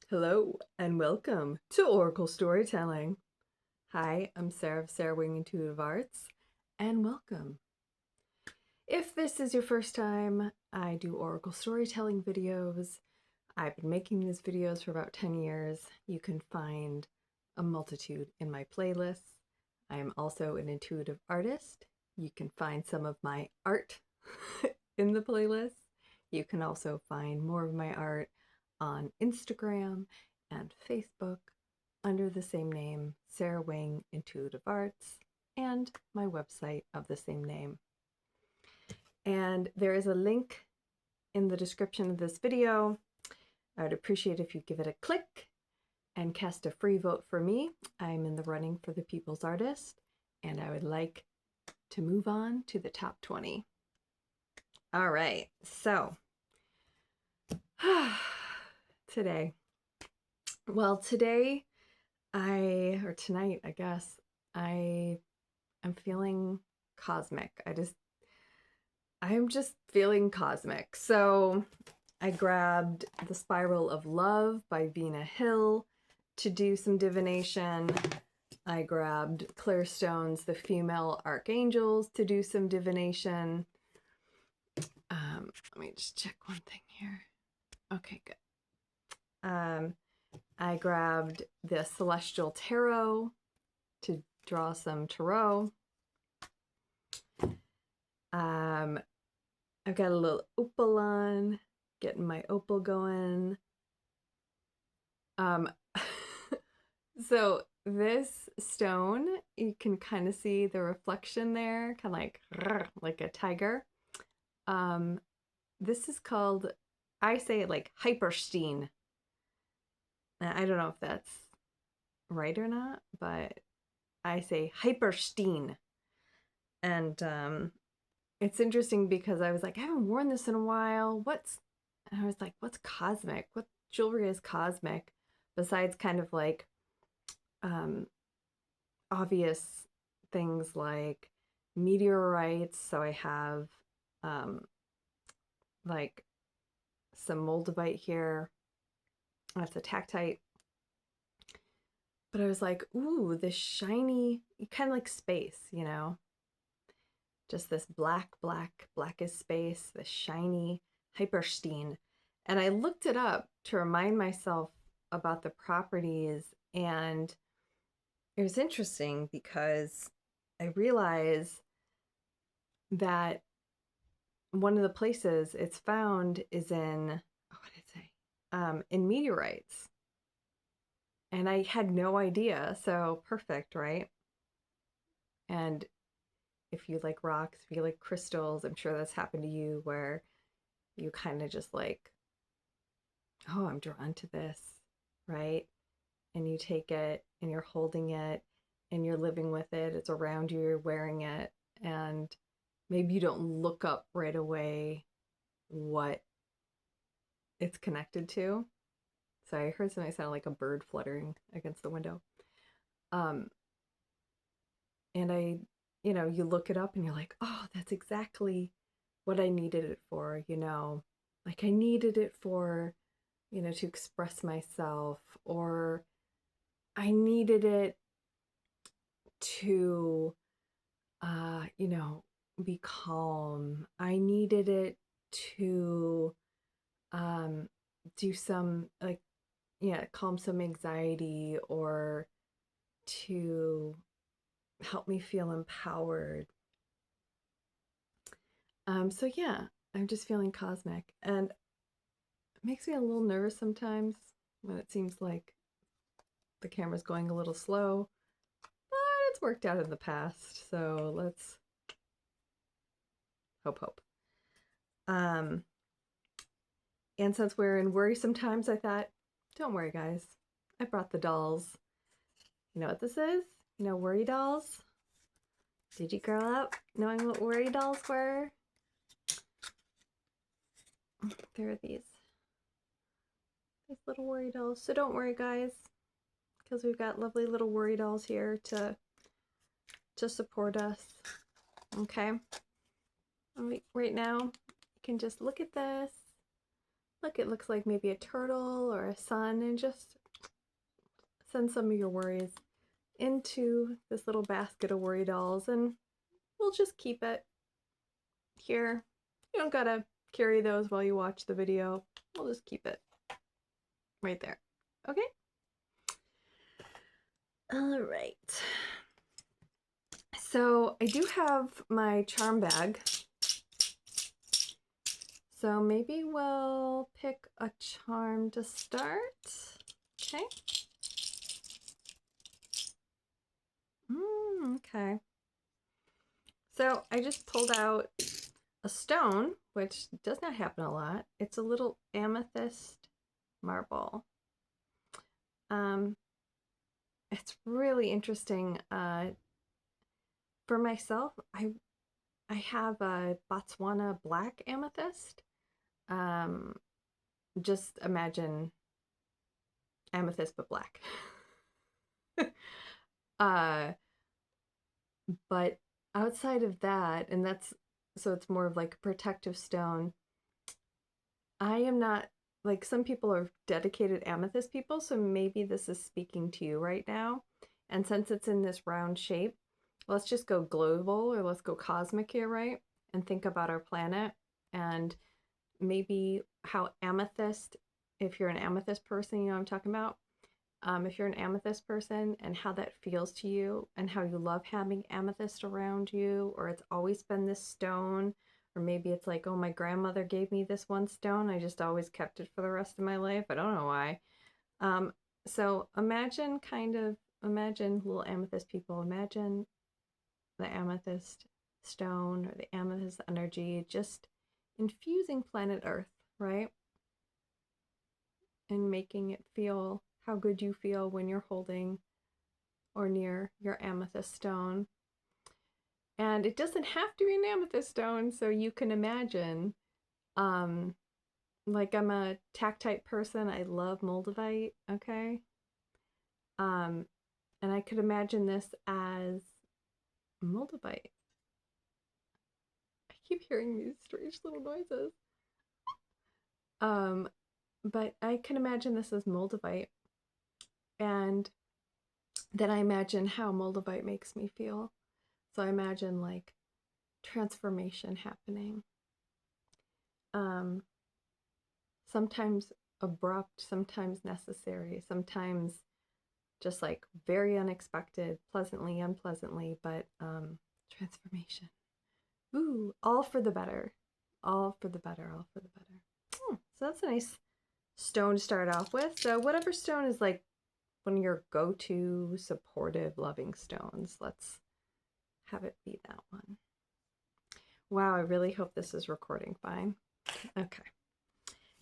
Hello and welcome to Oracle Storytelling. Hi, I'm Sarah of Sarah Wing Intuitive Arts, and welcome. If this is your first time, I do Oracle Storytelling videos. I've been making these videos for about 10 years. You can find a multitude in my playlists. I am also an intuitive artist. You can find some of my art in the playlist. You can also find more of my art on Instagram and Facebook under the same name, Sarah Wing Intuitive Arts, and my website of the same name. And there is a link in the description of this video. I would appreciate if you give it a click and cast a free vote for me. I'm in the running for the People's Artist, and I would like to move on to the top 20. All right, so today, tonight, I guess, I am feeling cosmic. I'm just feeling cosmic. So I grabbed The Spiral of Love by Vina Hill to do some divination. I grabbed Claire Stone's The Female Archangels to do some divination. Let me just check one thing here. Okay, good. I grabbed the Celestial Tarot to draw some tarot. I've got a little opal on, getting my opal going. So this stone, you can kind of see the reflection there, kind of like a tiger. This is called, I say it like Hyperstein. I don't know if that's right or not, but I say Hyperstein. And it's interesting because I was like, I haven't worn this in a while. And I was like, what's cosmic? What jewelry is cosmic besides kind of like obvious things like meteorites? So I have like some moldavite here. That's a taktite. But I was like, ooh, this shiny, kind of like space, you know? Just this blackest space, this shiny Hyperstein. And I looked it up to remind myself about the properties, and it was interesting because I realized that one of the places it's found is in, what did it say? In meteorites. And I had no idea. So perfect, right? And if you like rocks, if you like crystals, I'm sure that's happened to you where you kind of just like, oh, I'm drawn to this, right? And you take it and you're holding it and you're living with it. It's around you, you're wearing it. And maybe you don't look up right away what it's connected to. Sorry, I heard something sound like a bird fluttering against the window. And you look it up and you're like, oh, that's exactly what I needed it for, Like I needed it for, to express myself, or I needed it to, be calm. I needed it to do some, like, calm some anxiety, or to help me feel empowered. So yeah, I'm just feeling cosmic, and it makes me a little nervous sometimes when it seems like the camera's going a little slow, but it's worked out in the past, so let's hope. And since we're in worrisome times, I thought, don't worry, guys. I brought the dolls. You know what this is? Worry dolls? Did you grow up knowing what worry dolls were? There are these little worry dolls. So don't worry, guys, because we've got lovely little worry dolls here to support us. Okay? Right now, you can just look at this. look, it looks like maybe a turtle or a sun, and just send some of your worries into this little basket of worry dolls, and we'll just keep it here. You don't gotta carry those while you watch the video. We'll just keep it right there. Okay? All right. So I do have my charm bag. So maybe we'll pick a charm to start. Okay. Okay. So I just pulled out a stone, which does not happen a lot. It's a little amethyst marble. It's really interesting. For myself, I have a Botswana black amethyst. Um, just imagine amethyst but black. uh, but outside of that, and that's so it's more of like a protective stone. I am not like some people are dedicated amethyst people, so maybe this is speaking to you right now. And since it's in this round shape, let's just go global or let's go cosmic here, right? And think about our planet and maybe how amethyst, if you're an amethyst person, you know what I'm talking about. If you're an amethyst person and how that feels to you and how you love having amethyst around you, or it's always been this stone, or maybe it's like, oh, my grandmother gave me this one stone. I just always kept it for the rest of my life. I don't know why. So imagine little amethyst people. Imagine the amethyst stone or the amethyst energy just infusing planet Earth, right? And making it feel how good you feel when you're holding or near your amethyst stone. And it doesn't have to be an amethyst stone, so you can imagine, like I'm a tactite person, I love moldavite, okay? And I could imagine this as moldavite. I keep hearing these strange little noises. But I can imagine this as moldavite. And then I imagine how moldavite makes me feel. So I imagine like transformation happening. Sometimes abrupt, sometimes necessary, sometimes just like very unexpected, pleasantly, unpleasantly, but transformation. Ooh, all for the better. All for the better, all for the better. So that's a nice stone to start off with. So whatever stone is like one of your go-to supportive, loving stones, let's have it be that one. Wow, I really hope this is recording fine. Okay.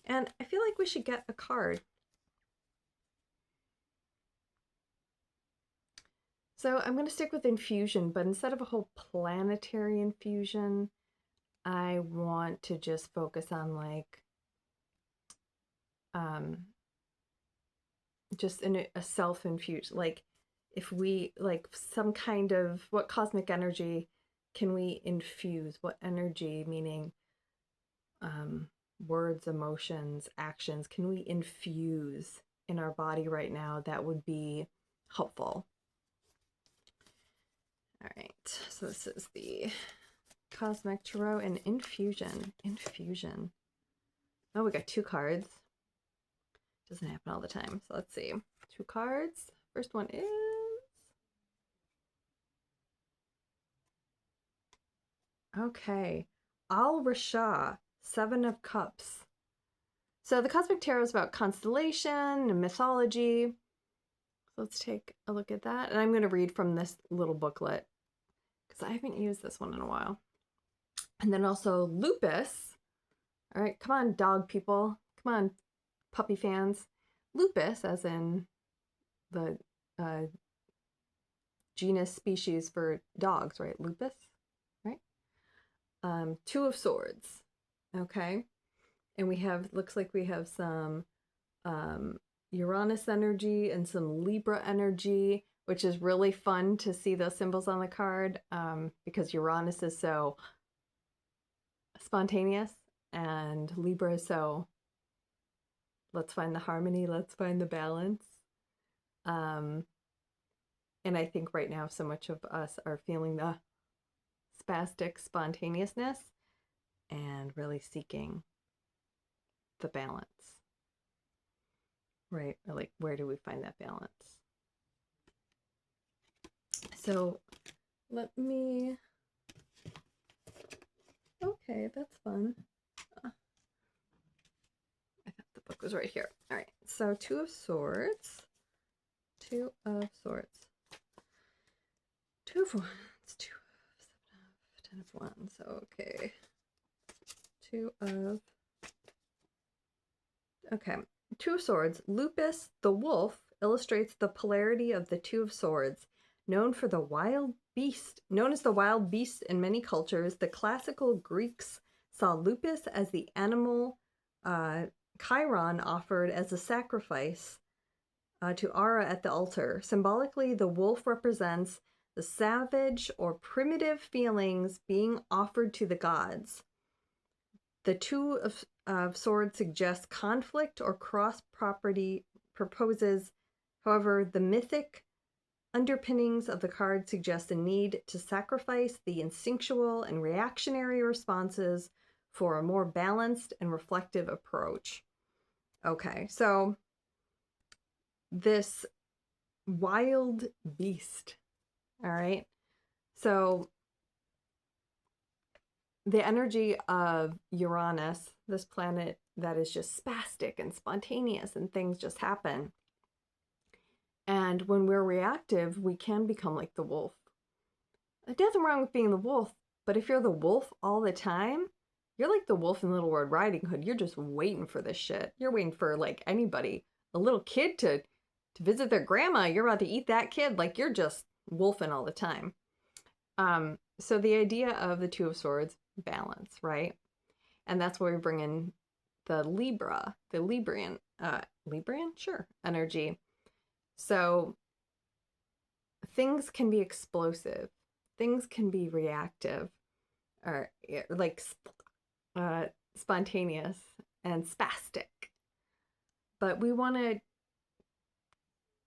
And I feel like we should get a card. So I'm going to stick with infusion, but instead of a whole planetary infusion, I want to just focus on like just in a self-infused, like if we like some kind of what cosmic energy can we infuse? What energy, meaning words, emotions, actions, can we infuse in our body right now that would be helpful? All right, so this is the Cosmic Tarot and Infusion. Infusion. Oh, we got two cards. Doesn't happen all the time. So let's see. Two cards. First one is... Okay. Al-Rasha, Seven of Cups. So the Cosmic Tarot is about constellation and mythology. So let's take a look at that. And I'm going to read from this little booklet because I haven't used this one in a while. And then also lupus. All right, come on, dog people. Come on, puppy fans. Lupus, as in the genus species for dogs, right? Lupus, right? Two of Swords, okay? And we have, looks like we have some Uranus energy and some Libra energy, which is really fun to see those symbols on the card because Uranus is so spontaneous and Libra is so Let's find the harmony. Let's find the balance. And I think right now, so much of us are feeling the spastic spontaneousness and really seeking the balance, right? Or like, where do we find that balance? So let me, okay, that's fun. I thought the book was right here. All right, so Two of Swords. Two of Swords. Two of Wands. Two of Seven of Ten of Wands. So, okay. Two of... Okay. Two of Swords. Lupus, the wolf, illustrates the polarity of the Two of Swords. Known as the wild beast in many cultures, the classical Greeks saw lupus as the animal Chiron offered as a sacrifice to Ara at the altar. Symbolically, the wolf represents the savage or primitive feelings being offered to the gods. The Two of Swords suggests conflict or cross property proposes. However, the mythic underpinnings of the card suggest a need to sacrifice the instinctual and reactionary responses for a more balanced and reflective approach. Okay, so this wild beast, all right? So the energy of Uranus, this planet that is just spastic and spontaneous and things just happen. And when we're reactive, we can become like the wolf. There's nothing wrong with being the wolf, but if you're the wolf all the time, you're like the wolf in Little Red Riding Hood. You're just waiting for this shit. You're waiting for like anybody, a little kid to visit their grandma. You're about to eat that kid. Like you're just wolfing all the time. So the idea of the Two of Swords, balance, right? And that's where we bring in the Libra, the Librian, sure, energy. So things can be explosive, things can be reactive, or like spontaneous and spastic. But we want to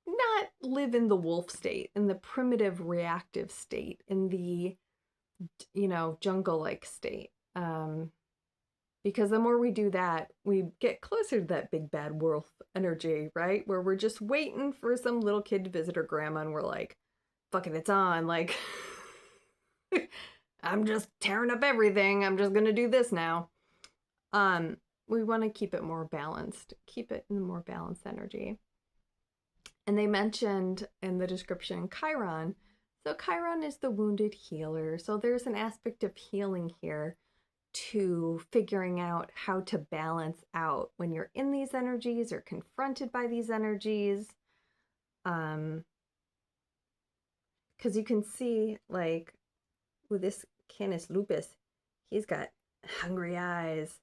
not live in the wolf state, in the primitive reactive state, in the, jungle-like state. Because the more we do that, we get closer to that big bad wolf energy, right? Where we're just waiting for some little kid to visit her grandma and we're like, fucking it's on. Like, I'm just tearing up everything. I'm just going to do this now. We want to keep it more balanced, keep it in a more balanced energy. And they mentioned in the description Chiron. So Chiron is the wounded healer. So there's an aspect of healing here to figuring out how to balance out when you're in these energies or confronted by these energies. Because you can see, like, with this Canis lupus, he's got hungry eyes.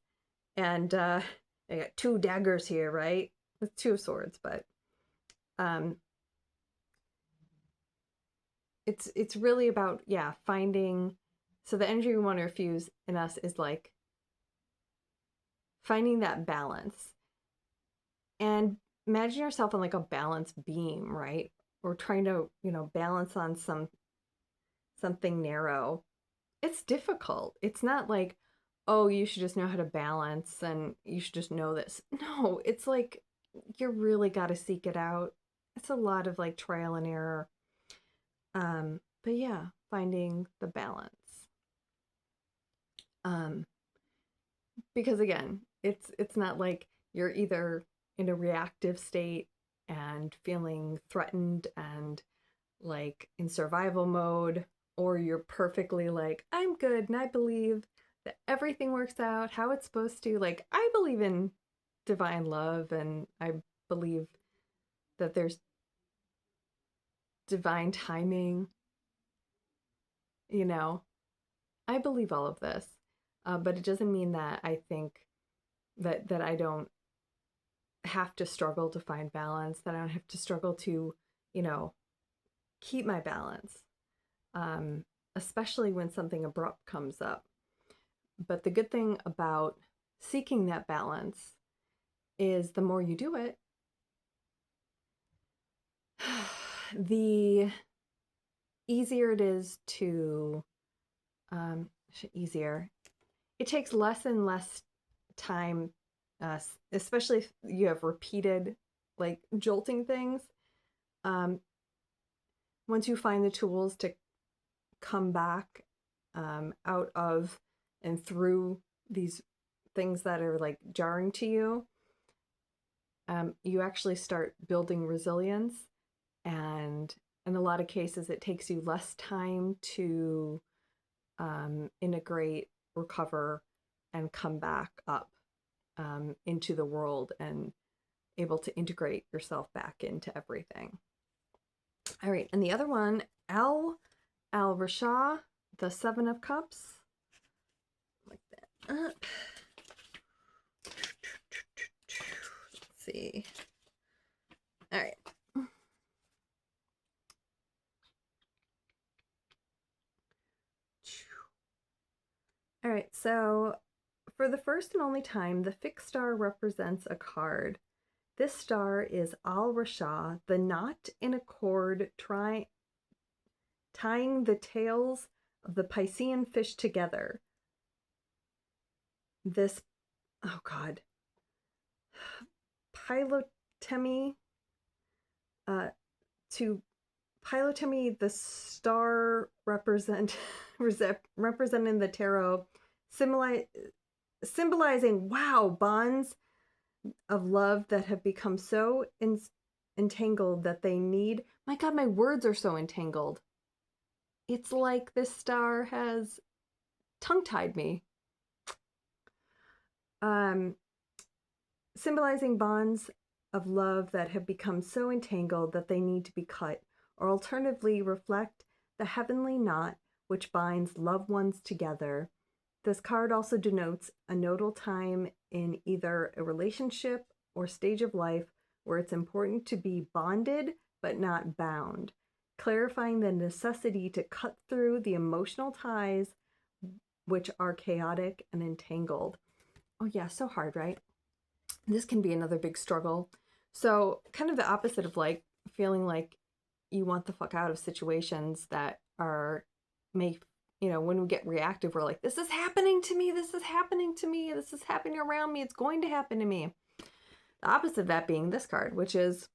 And I got two daggers here, right? With Two of Swords, but it's really about, finding. So the energy we want to infuse in us is like finding that balance. And imagine yourself on like a balance beam, right? Or trying to, balance on something narrow. It's difficult. It's not like, oh, you should just know how to balance and you should just know this. No, it's like you really got to seek it out. It's a lot of like trial and error. But yeah, finding the balance. Because again, it's not like you're either in a reactive state and feeling threatened and like in survival mode, or you're perfectly like, I'm good and I believe that everything works out how it's supposed to. Like, I believe in divine love and I believe that there's divine timing. I believe all of this. But it doesn't mean that I think that I don't have to struggle to find balance, that I don't have to struggle to, keep my balance, especially when something abrupt comes up. But the good thing about seeking that balance is the more you do it, the easier it is to, easier. It takes less and less time, especially if you have repeated, like, jolting things. Um, Once you find the tools to come back out of and through these things that are like jarring to you, you actually start building resilience. And in a lot of cases, it takes you less time to integrate, recover, and come back up into the world and able to integrate yourself back into everything. All right, and the other one, Al-Rasha, the Seven of Cups. Like that up. Let's see. All right. All right, so for the first and only time, the fixed star represents a card. This star is Al-Rasha, the knot in a cord tying the tails of the Piscean fish together. This, oh God, Pilotemi, to Pilotemi, the star representing the tarot, symbolizing, wow, bonds of love that have become so entangled that they need, my God, my words are so entangled. It's like this star has tongue-tied me. Symbolizing bonds of love that have become so entangled that they need to be cut, or alternatively reflect the heavenly knot which binds loved ones together. This card also denotes a nodal time in either a relationship or stage of life where it's important to be bonded but not bound, clarifying the necessity to cut through the emotional ties which are chaotic and entangled. Oh yeah, so hard, right? This can be another big struggle. So kind of the opposite of like feeling like you want the fuck out of situations that are when we get reactive, we're like, this is happening to me, this is happening to me, this is happening around me, it's going to happen to me. The opposite of that being this card, which is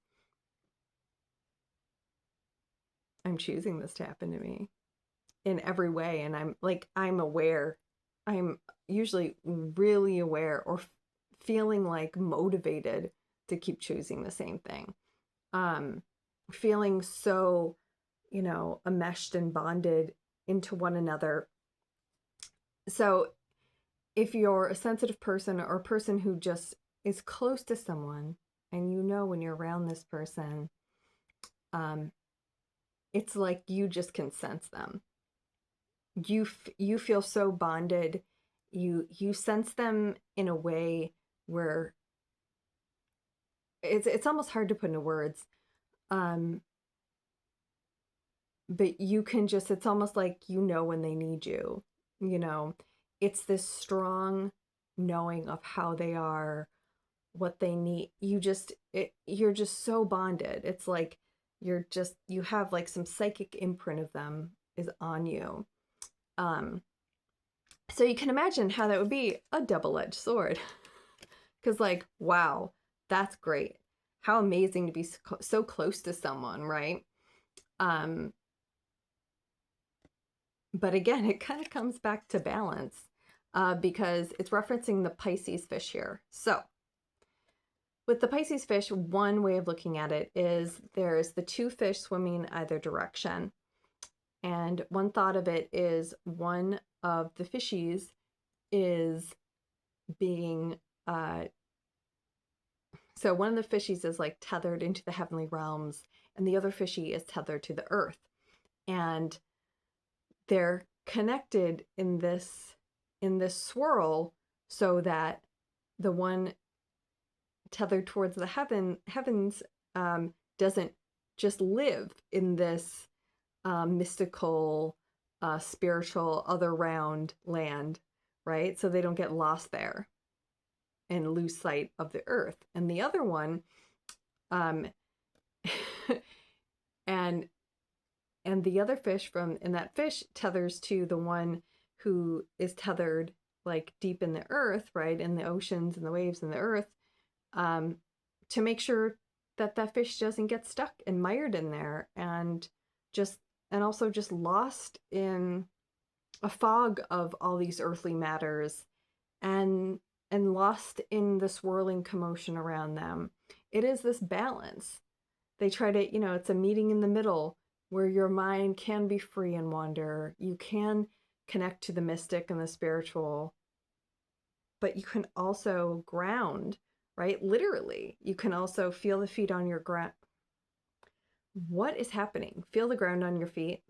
I'm choosing this to happen to me in every way. And I'm aware. I'm usually really aware or feeling like motivated to keep choosing the same thing. Feeling so, enmeshed and bonded into one another. So if you're a sensitive person or a person who just is close to someone and when you're around this person, it's like you just can sense them. You feel so bonded. You sense them in a way where it's almost hard to put into words. But you can just, it's almost like when they need you. It's this strong knowing of how they are, what they need. You're just so bonded. It's like you have like some psychic imprint of them is on you. So you can imagine how that would be a double-edged sword. Because like, wow, that's great. How amazing to be so close to someone, right? But again, it kind of comes back to balance because it's referencing the Pisces fish here. So with the Pisces fish, one way of looking at it is there's the two fish swimming either direction. And one thought of it is one of the fishies is being, so one of the fishies is like tethered into the heavenly realms and the other fishy is tethered to the earth. And they're connected in this swirl so that the one tethered towards the heavens doesn't just live in this mystical, spiritual, other round land, right? So they don't get lost there. and lose sight of the earth. And the other one, um, and the other fish and that fish tethers to the one who is tethered like deep in the earth, right, in the oceans and the waves and the earth, um, to make sure that that fish doesn't get stuck and mired in there and just and also just lost in a fog of all these earthly matters and lost in the swirling commotion around them. It is this balance. They try to, it's a meeting in the middle where your mind can be free and wander. You can connect to the mystic and the spiritual, but you can also ground, right? Literally, you can also feel the feet on your ground. What is happening? Feel the ground on your feet.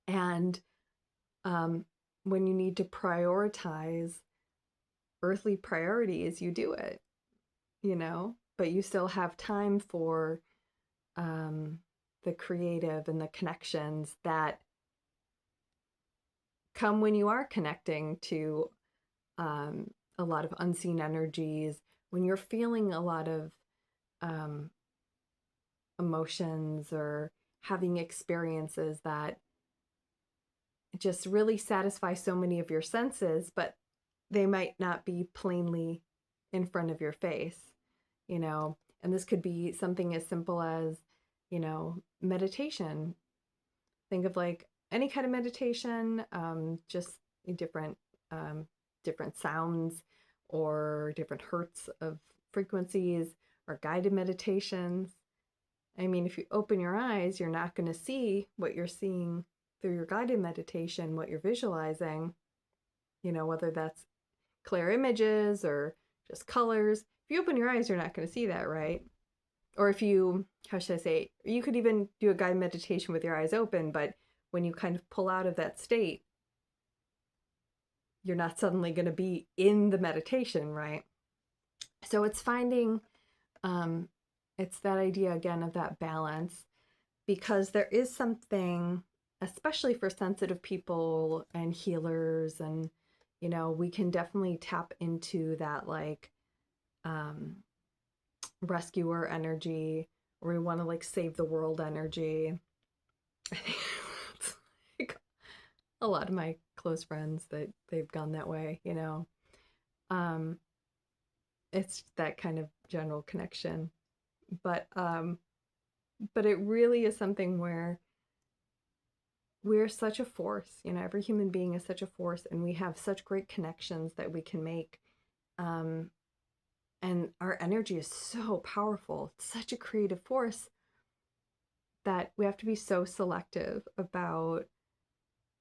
And when you need to prioritize earthly priorities, you do it, but you still have time for the creative and the connections that come when you are connecting to a lot of unseen energies, when you're feeling a lot of emotions or having experiences that just really satisfy so many of your senses, but they might not be plainly in front of your face, and this could be something as simple as, meditation. Think of like any kind of meditation, just different different sounds or different hertz of frequencies or guided meditations. I mean, if you open your eyes, you're not going to see what you're seeing through your guided meditation, what you're visualizing, whether that's clear images or just colors. If you open your eyes, you're not going to see that, right? Or if you, how should I say, you could even do a guided meditation with your eyes open, but when you kind of pull out of that state, you're not suddenly going to be in the meditation, right? So it's finding, it's that idea again of that balance, because there is something, especially for sensitive people and healers, and, we can definitely tap into that like rescuer energy, or we want to like save the world energy. It's like a lot of my close friends that they've gone that way, um it's that kind of general connection, but it really is something where we're such a force, every human being is such a force, and we have such great connections that we can make, and our energy is so powerful. It's such a creative force that we have to be so selective about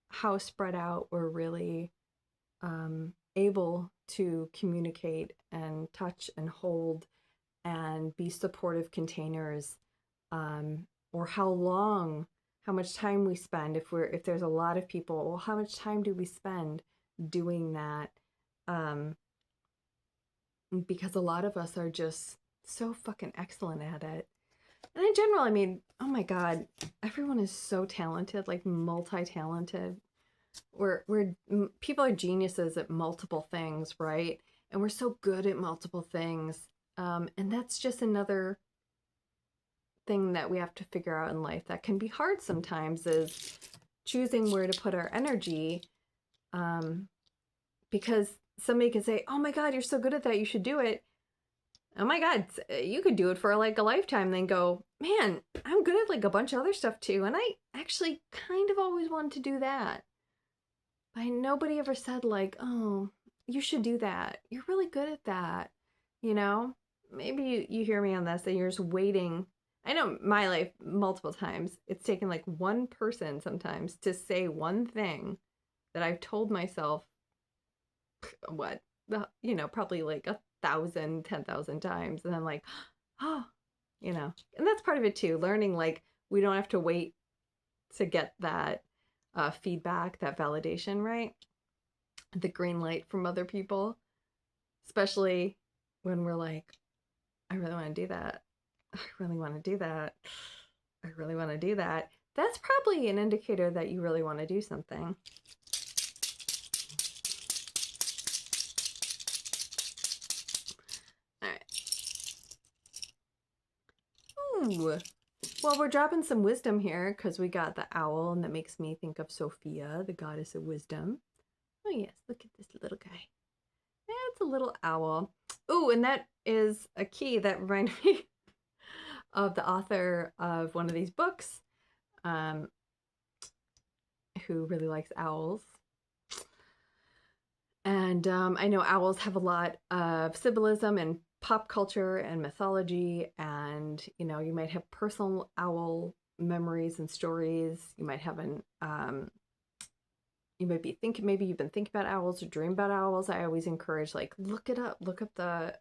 how spread out we're really able to communicate and touch and hold and be supportive containers, or how much time we spend. If there's a lot of people, well, how much time do we spend doing that? Because a lot of us are just so fucking excellent at it. And in general, I mean, oh my God, everyone is so talented, like multi-talented. People are geniuses at multiple things, right? And we're so good at multiple things. And that's just another thing that we have to figure out in life that can be hard sometimes, is choosing where to put our energy. Because somebody can say, oh my God, you're so good at that, you should do it. Oh my God, you could do it for like a lifetime, then go, man, I'm good at like a bunch of other stuff too. And I actually kind of always wanted to do that. But nobody ever said like, oh, you should do that. You're really good at that. Maybe you hear me on this and you're just waiting. I know my life multiple times, it's taken like one person sometimes to say one thing that I've told myself, what, probably like 1,000, 10,000 times. And I'm like, oh, and that's part of it too. Learning, like, we don't have to wait to get that feedback, that validation, right? The green light from other people, especially when we're like, I really want to do that. I really want to do that. I really want to do that. That's probably an indicator that you really want to do something. Ooh. Well, we're dropping some wisdom here because we got the owl, and that makes me think of Sophia, the goddess of wisdom. Oh, yes, look at this little guy. Yeah, it's a little owl. Ooh, and that is a key that reminded me of the author of one of these books, um, who really likes owls. And I know owls have a lot of symbolism and pop culture and mythology, and you might have personal owl memories and stories. You might have you might be thinking, maybe you've been thinking about owls or dream about owls. I always encourage, like, look it up, look up the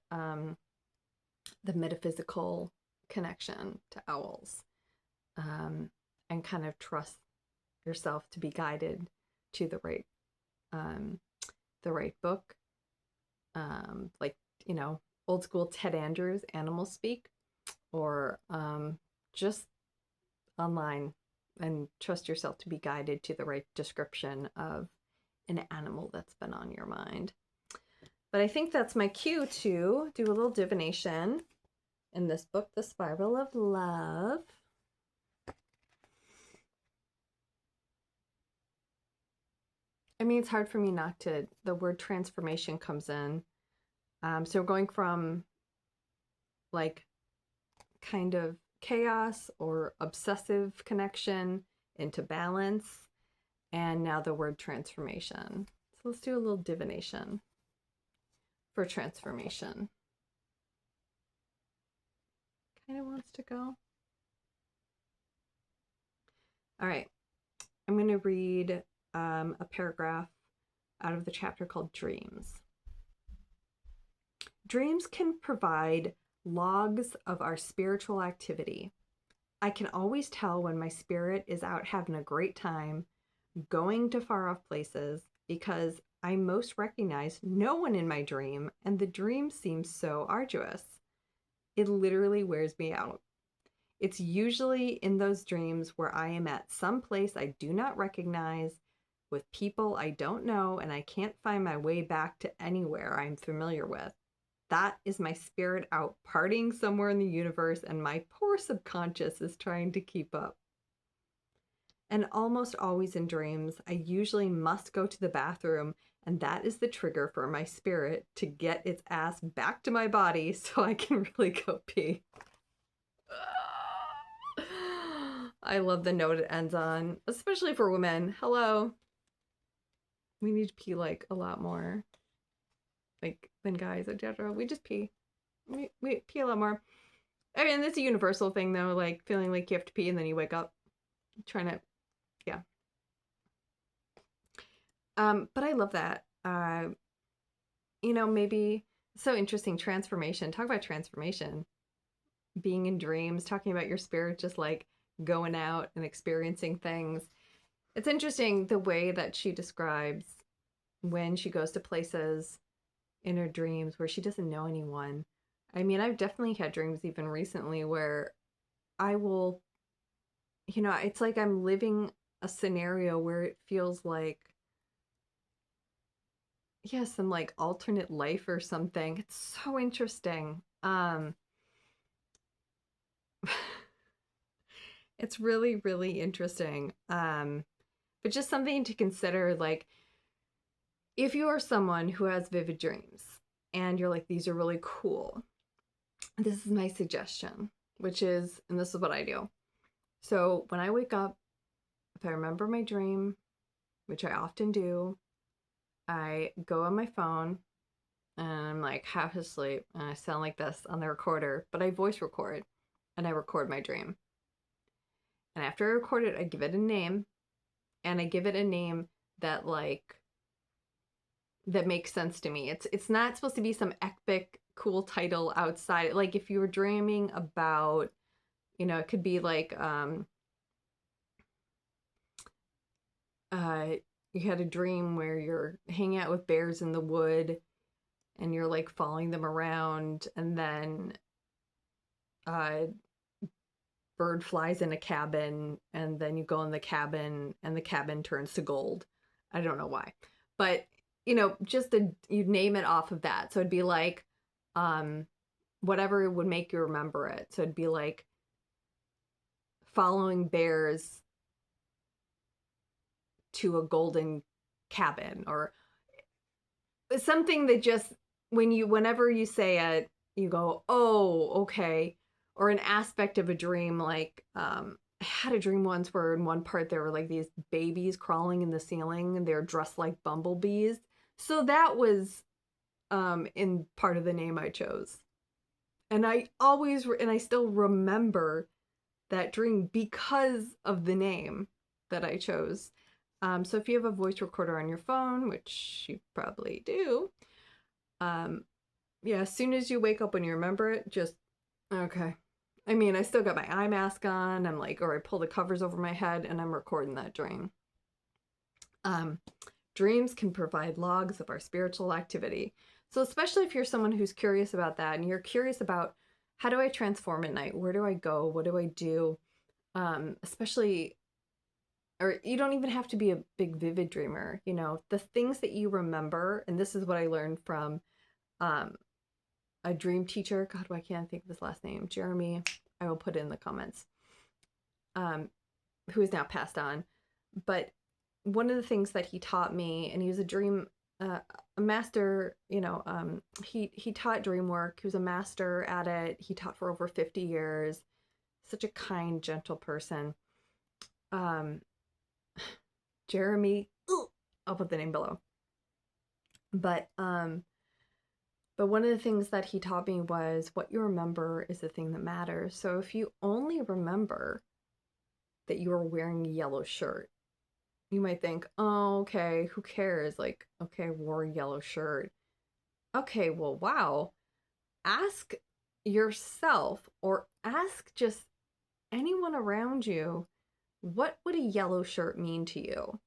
metaphysical connection to owls, and kind of trust yourself to be guided to the right book, like old school Ted Andrews Animal Speak, or just online, and trust yourself to be guided to the right description of an animal that's been on your mind. But I think that's my cue to do a little divination in this book, The Spiral of Love. I mean, it's hard for me not to, the word transformation comes in. So going from like kind of chaos or obsessive connection into balance, and now the word transformation. So let's do a little divination for transformation. Kind of wants to go. All right, I'm going to read a paragraph out of the chapter called Dreams. Dreams can provide logs of our spiritual activity. I can always tell when my spirit is out having a great time, going to far off places, because I most recognize no one in my dream, and the dream seems so arduous. It literally wears me out. It's usually in those dreams where I am at some place I do not recognize, with people I don't know, and I can't find my way back to anywhere I'm familiar with. That is my spirit out partying somewhere in the universe, and my poor subconscious is trying to keep up. And almost always in dreams, I usually must go to the bathroom, and that is the trigger for my spirit to get its ass back to my body so I can really go pee. I love the note it ends on, especially for women. Hello. We need to pee like a lot more. Like than guys in general. We just pee. We pee a lot more. I mean, it's a universal thing though, like feeling like you have to pee and then you wake up. Trying to, yeah. But I love that. Maybe so interesting, transformation. Talk about transformation. Being in dreams, talking about your spirit just like going out and experiencing things. It's interesting the way that she describes when she goes to places in her dreams where she doesn't know anyone. I mean, I've definitely had dreams even recently where I will, it's like I'm living a scenario where it feels like, yeah, some like alternate life or something. It's so interesting. It's really, really interesting. But just something to consider, like, if you are someone who has vivid dreams and you're like, these are really cool, this is my suggestion, which is, and this is what I do. So when I wake up, if I remember my dream, which I often do, I go on my phone and I'm like half asleep and I sound like this on the recorder, but I voice record and I record my dream. And after I record it, I give it a name, and I give it a name that that makes sense to me. It's not supposed to be some epic cool title outside. Like if you were dreaming about, it could be like you had a dream where you're hanging out with bears in the wood and you're like following them around, and then bird flies in a cabin, and then you go in the cabin and the cabin turns to gold. I don't know why, but just you name it off of that. So it'd be like whatever would make you remember it. So it'd be like following bears to a golden cabin, or something that just, whenever you say it, you go, oh, okay. Or an aspect of a dream, like I had a dream once where in one part there were like these babies crawling in the ceiling and they're dressed like bumblebees. So that was in part of the name I chose. And I still remember that dream because of the name that I chose. So if you have a voice recorder on your phone, which you probably do, yeah, as soon as you wake up, when you remember it, just, okay. I mean, I still got my eye mask on. I'm like, or I pull the covers over my head and I'm recording that dream. Dreams can provide logs of our spiritual activity. So especially if you're someone who's curious about that and you're curious about, how do I transform at night? Where do I go? What do I do? Especially, or you don't even have to be a big vivid dreamer. The things that you remember, and this is what I learned from a dream teacher. God, why can't I think of his last name? Jeremy. I will put it in the comments. Who is now passed on. But one of the things that he taught me, and he was a master, he taught Dreamwork. He was a master at it. He taught for over 50 years. Such a kind, gentle person. Jeremy, I'll put the name below. But one of the things that he taught me was, what you remember is the thing that matters. So if you only remember that you were wearing a yellow shirt, you might think, oh, okay, who cares? Like, okay, I wore a yellow shirt. Okay, well, wow. Ask yourself, or ask just anyone around you, what would a yellow shirt mean to you?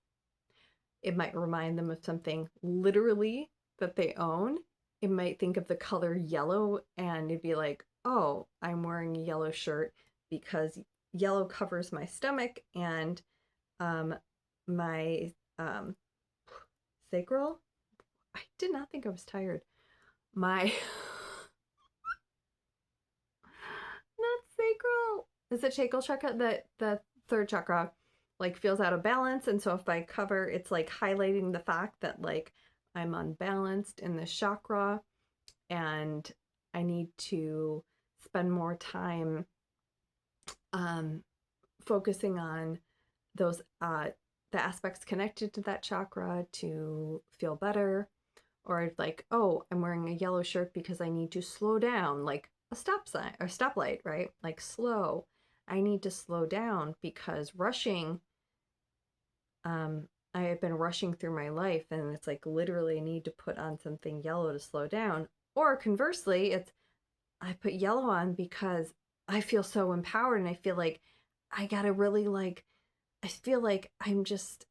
It might remind them of something literally that they own. It might think of the color yellow and it'd be like, oh, I'm wearing a yellow shirt because yellow covers my stomach and my sacral. I did not think I was tired. My not sacral. Is it sacral chakra? The third chakra like feels out of balance, and so if I cover, it's like highlighting the fact that like I'm unbalanced in this chakra and I need to spend more time focusing on those the aspects connected to that chakra to feel better. Or like, oh, I'm wearing a yellow shirt because I need to slow down, like a stop sign or stoplight, right? Like slow. I need to slow down because rushing, I have been rushing through my life and it's like literally I need to put on something yellow to slow down. Or conversely, it's I put yellow on because I feel so empowered and I feel like I gotta really like, I feel like I'm just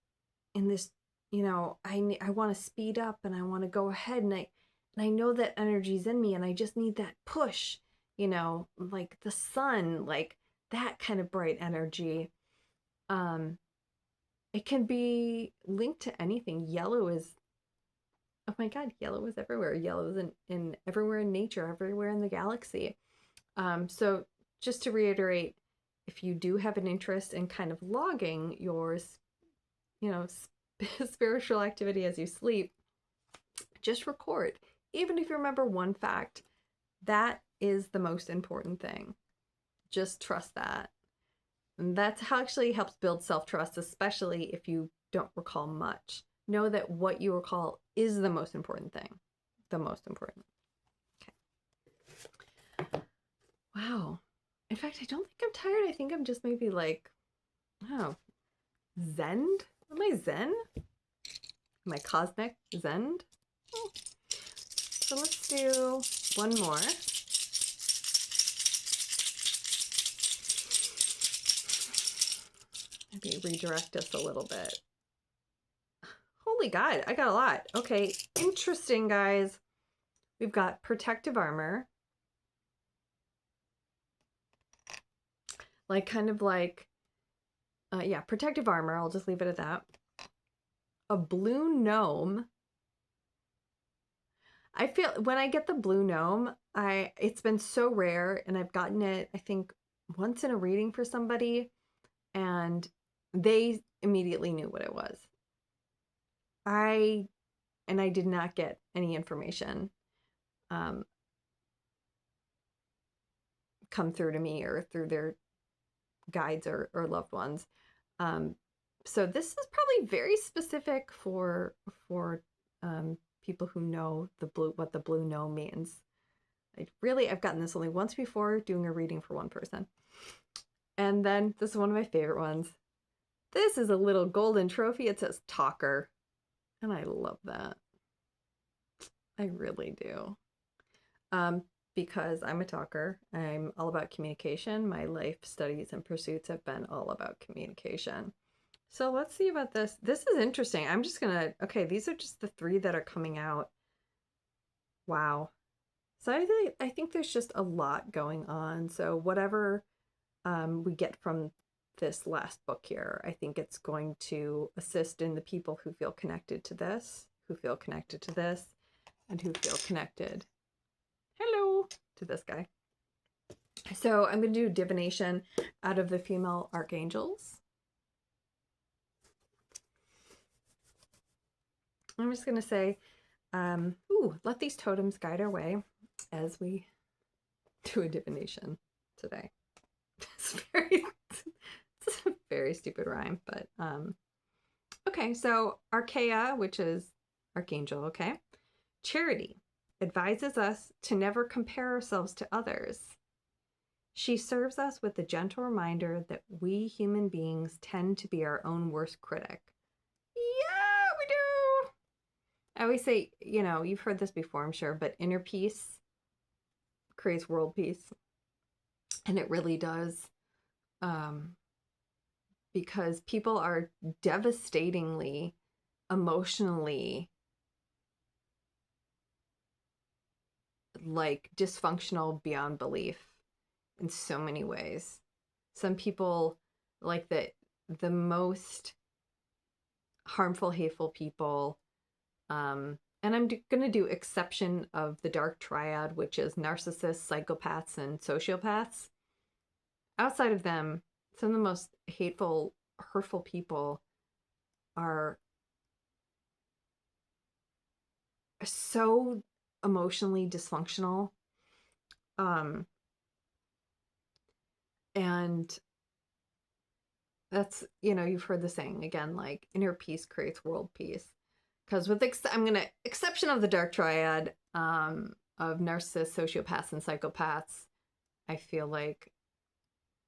in this, I want to speed up and I want to go ahead, and I know that energy's in me and I just need that push, like the sun, like that kind of bright energy. It can be linked to anything. Yellow is, oh my God, yellow is everywhere. Yellow is in everywhere in nature, everywhere in the galaxy. So just to reiterate, if you do have an interest in kind of logging your, spiritual activity as you sleep, just record. Even if you remember one fact, that is the most important thing. Just trust that. And that's how actually helps build self-trust, especially if you don't recall much. Know that what you recall is the most important thing. The most important. Okay. Wow. In fact, I don't think I'm tired. I think I'm just maybe like, oh, zened? Am I zen? Am I cosmic zened? Oh. So let's do one more. Maybe redirect us a little bit. Holy God, I got a lot. Okay, interesting, guys. We've got protective armor. Like, kind of like, yeah, protective armor. I'll just leave it at that. A blue gnome. I feel when I get the blue gnome, it's been so rare, and I've gotten it, I think, once in a reading for somebody. and they immediately knew what it was. I did not get any information um, come through to me or through their guides or loved ones. Um, so this is probably very specific for people who know the blue, what the blue no means. I've gotten this only once before doing a reading for one person. And then this is one of my favorite ones. This is a little golden trophy. It says talker. And I love that. I really do. Because I'm a talker. I'm all about communication. My life studies and pursuits have been all about communication. So let's see about this. This is interesting. I'm just gonna, okay, these are just the 3 that are coming out. Wow. So I think there's just a lot going on. So whatever we get from this last book here, I think it's going to assist in the people who feel connected to this, who feel connected to this, and who feel connected, hello, to this guy. So I'm going to do divination out of the female archangels. I'm just going to say, let these totems guide our way as we do a divination today. It's a very stupid rhyme, but okay. So Archaea, which is archangel, okay. Charity advises us to never compare ourselves to others. She serves us with the gentle reminder that we human beings tend to be our own worst critic. Yeah, we do. I always say, you've heard this before, I'm sure, but inner peace creates world peace. And it really does. Because people are devastatingly, emotionally, like dysfunctional beyond belief in so many ways. Some people, like the most harmful, hateful people, and I'm going to do exception of the dark triad, which is narcissists, psychopaths, and sociopaths. Outside of them, some of the most hateful, hurtful people are so emotionally dysfunctional. And that's, you've heard the saying again, like inner peace creates world peace. Because I'm going to, exception of the dark triad of narcissists, sociopaths, and psychopaths, I feel like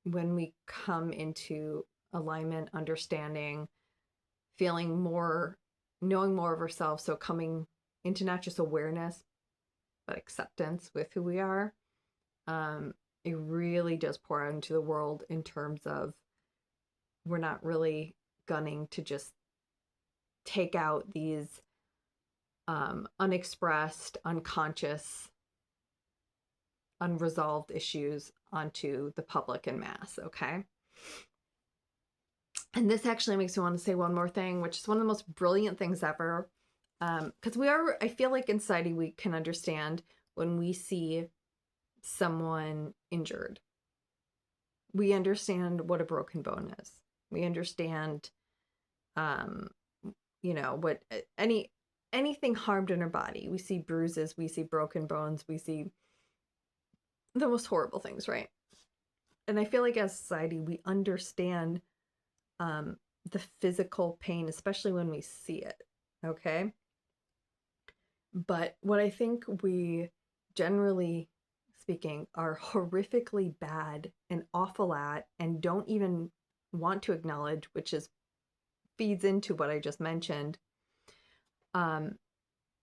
when we come into alignment, understanding, feeling more, knowing more of ourselves, so coming into not just awareness, but acceptance with who we are, it really does pour out into the world in terms of we're not really gunning to just take out these unexpressed, unconscious, unresolved issues onto the public en masse, okay? And this actually makes me want to say one more thing, which is one of the most brilliant things ever. Because I feel like in society we can understand when we see someone injured. We understand what a broken bone is. We understand, what anything harmed in our body. We see bruises, we see broken bones, we see the most horrible things, right? And I feel like as society, we understand the physical pain, especially when we see it, okay? But what I think we, generally speaking, are horrifically bad and awful at and don't even want to acknowledge, which feeds into what I just mentioned,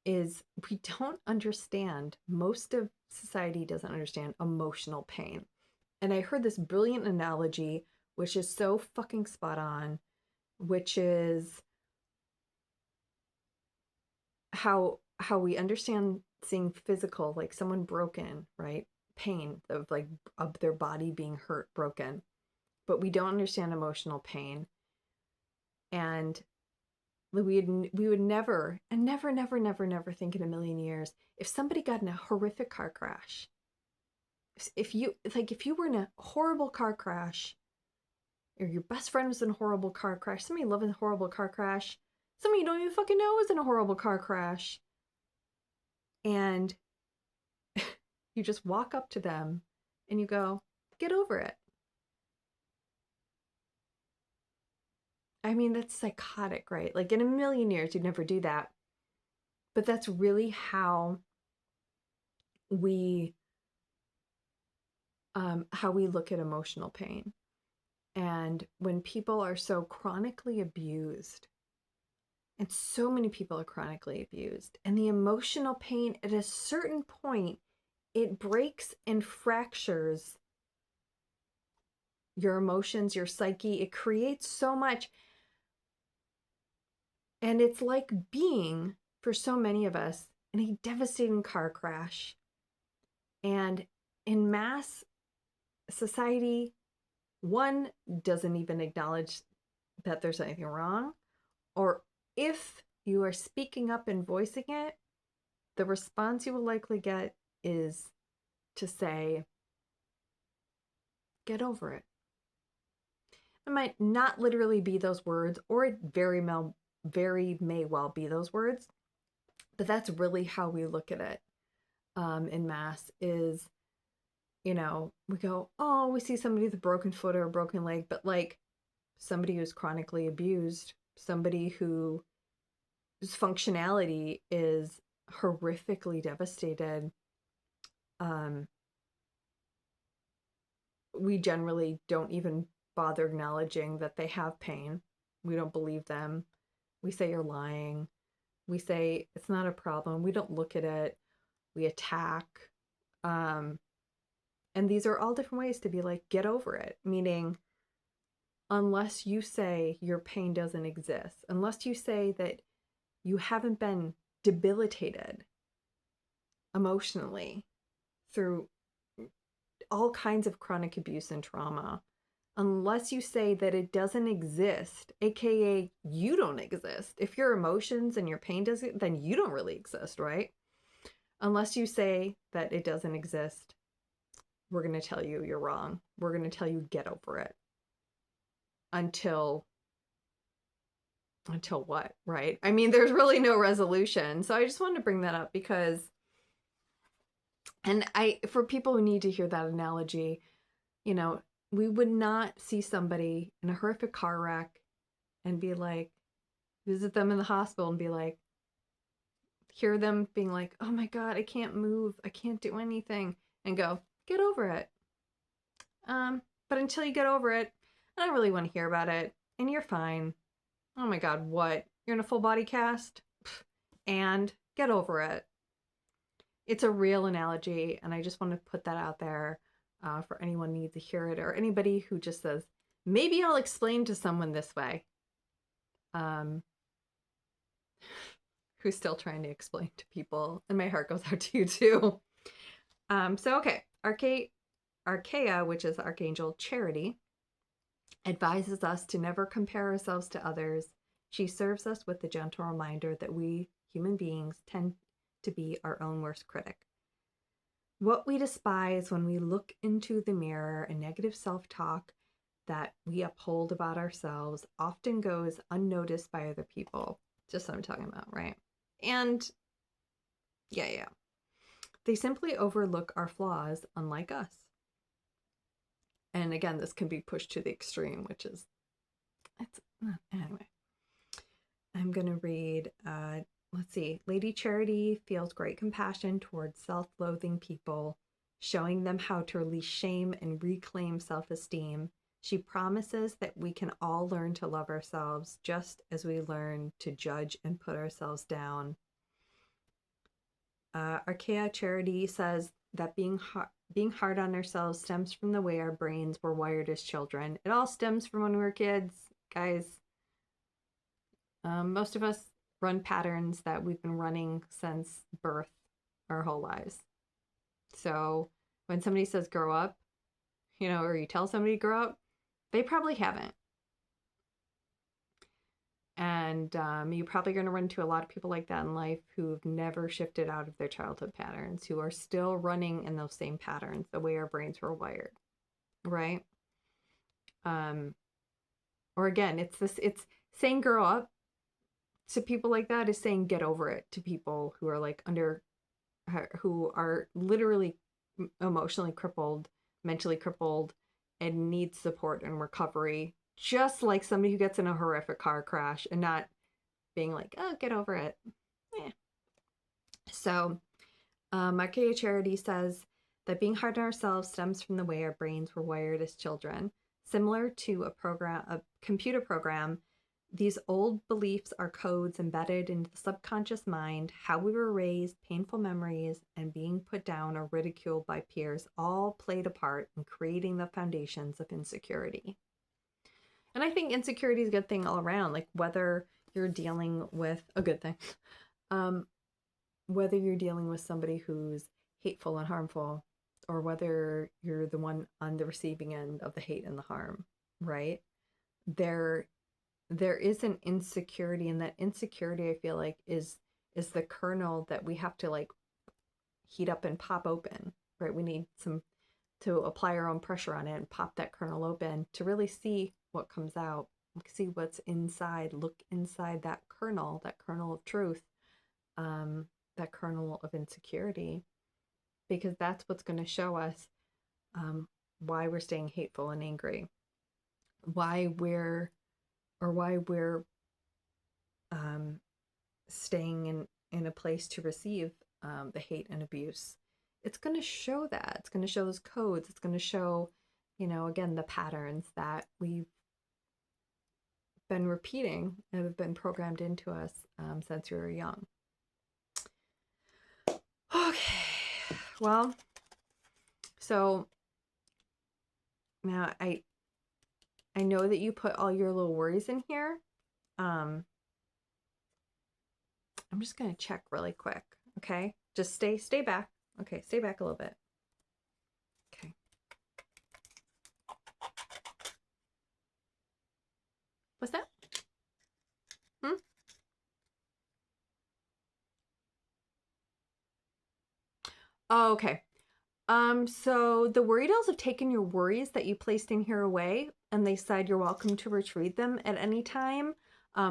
is we don't understand, most of society doesn't understand emotional pain. And I heard this brilliant analogy, which is so fucking spot on, which is how we understand seeing physical, like someone broken, right? Pain of their body being hurt, broken. But we don't understand emotional pain. And we would never, and never, never, never, never think in a million years, if somebody got in a horrific car crash, if you were in a horrible car crash, or your best friend was in a horrible car crash, somebody you love in a horrible car crash, somebody you don't even fucking know was in a horrible car crash. And you just walk up to them and you go, get over it. I mean, that's psychotic, right? Like in a million years, you'd never do that. But that's really how we look at emotional pain. And when people are so chronically abused, and so many people are chronically abused, and the emotional pain at a certain point, it breaks and fractures your emotions, your psyche. It creates so much. And it's like being, for so many of us, in a devastating car crash. And in mass society, one doesn't even acknowledge that there's anything wrong. Or if you are speaking up and voicing it, the response you will likely get is to say, get over it. It might not literally be those words, or it very may well be those words, but that's really how we look at it in mass is, we go, oh, we see somebody with a broken foot or a broken leg, but like somebody who's chronically abused, somebody whose functionality is horrifically devastated, we generally don't even bother acknowledging that they have pain. We don't believe them. We say you're lying. We say it's not a problem. We don't look at it. We attack. And these are all different ways to be like, get over it. Meaning, unless you say your pain doesn't exist, unless you say that you haven't been debilitated emotionally through all kinds of chronic abuse and trauma, unless you say that it doesn't exist, aka you don't exist. If your emotions and your pain doesn't, then you don't really exist, right? Unless you say that it doesn't exist, we're going to tell you you're wrong. We're going to tell you get over it. Until what, right? I mean, there's really no resolution. So I just wanted to bring that up because, and for people who need to hear that analogy, we would not see somebody in a horrific car wreck and be like, visit them in the hospital and be like, hear them being like, oh my God, I can't move. I can't do anything. And go, get over it. But until you get over it, I don't really want to hear about it. And you're fine. Oh my God, what? You're in a full body cast? And get over it. It's a real analogy. And I just want to put that out there for anyone who needs to hear it, or anybody who just says, maybe I'll explain to someone this way. Who's still trying to explain to people. And my heart goes out to you too. Okay. Archaea, which is Archangel Charity, advises us to never compare ourselves to others. She serves us with the gentle reminder that we, human beings, tend to be our own worst critic. What we despise when we look into the mirror and negative self-talk that we uphold about ourselves often goes unnoticed by other people. Just what I'm talking about, right? And yeah. They simply overlook our flaws, unlike us. And again, this can be pushed to the extreme, which is, anyway. I'm going to read, let's see. Lady Charity feels great compassion towards self-loathing people, showing them how to release shame and reclaim self-esteem. She promises that we can all learn to love ourselves just as we learn to judge and put ourselves down. Archaea Charity says that being hard on ourselves stems from the way our brains were wired as children. It all stems from when we were kids, guys. Most of us run patterns that we've been running since birth our whole lives. So when somebody says grow up, or you tell somebody to grow up, they probably haven't. And you're probably going to run into a lot of people like that in life who've never shifted out of their childhood patterns, who are still running in those same patterns, the way our brains were wired, right? Or again, it's saying grow up to people like that is saying get over it to people who are like who are literally emotionally crippled, mentally crippled, and need support and recovery, just like somebody who gets in a horrific car crash and not being like, oh, get over it. Eh. So, Marketing Charity says that being hard on ourselves stems from the way our brains were wired as children. Similar to a computer program, these old beliefs are codes embedded into the subconscious mind, how we were raised, painful memories, and being put down or ridiculed by peers all played a part in creating the foundations of insecurity. And I think insecurity is a good thing all around, like whether you're dealing with a good thing, um, whether you're dealing with somebody who's hateful and harmful, or whether you're the one on the receiving end of the hate and the harm, right? There is an insecurity, and that insecurity I feel like is the kernel that we have to like heat up and pop open, right? We need some to apply our own pressure on it and pop that kernel open to really see what comes out, see what's inside, look inside that kernel of truth, that kernel of insecurity, because that's what's going to show us why we're staying hateful and angry, why we're staying in a place to receive the hate and abuse. It's going to show that. It's going to show those codes. It's going to show, again, the patterns that we've been repeating and have been programmed into us since we were young. Okay, well, so now I know that you put all your little worries in here. I'm just gonna check really quick. Okay, just stay back. Okay, stay back a little bit. Okay. What's that? Oh, okay. So the worry dolls have taken your worries that you placed in here away, and they said you're welcome to retrieve them at any time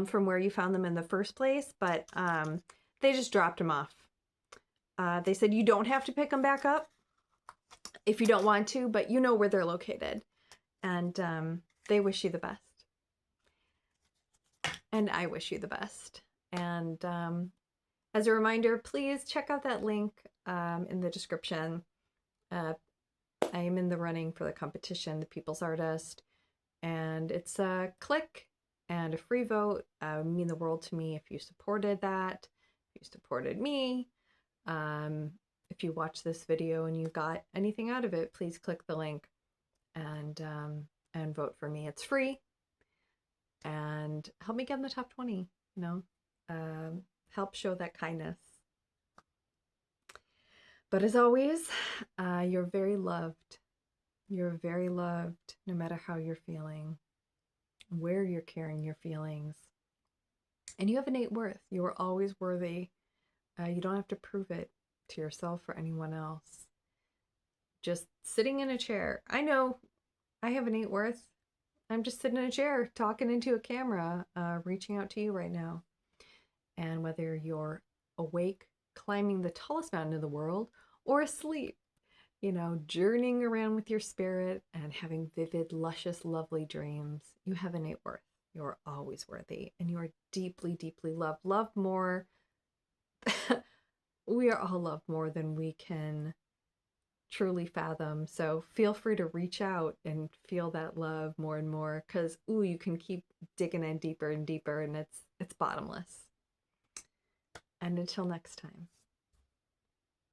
from where you found them in the first place, but they just dropped them off. They said you don't have to pick them back up if you don't want to, but you know where they're located, and they wish you the best. And I wish you the best. And as a reminder, please check out that link in the description. I am in the running for the competition, the People's Artist, and it's a click and a free vote. It would mean the world to me if you supported that, if you supported me. If you watch this video and you got anything out of it, please click the link and vote for me. It's free, and help me get in the top 20. Help show that kindness. But as always, you're very loved. You're very loved no matter how you're feeling, where you're carrying your feelings. And you have innate worth. You are always worthy. You don't have to prove it to yourself or anyone else. Just sitting in a chair. I know I have innate worth. I'm just sitting in a chair, talking into a camera, reaching out to you right now. And whether you're awake, climbing the tallest mountain in the world, or asleep, journeying around with your spirit and having vivid, luscious, lovely dreams, you have innate worth. You're always worthy, and you are deeply, deeply loved. Loved more. We are all loved more than we can truly fathom. So feel free to reach out and feel that love more and more, because you can keep digging in deeper and deeper, and it's bottomless. And until next time.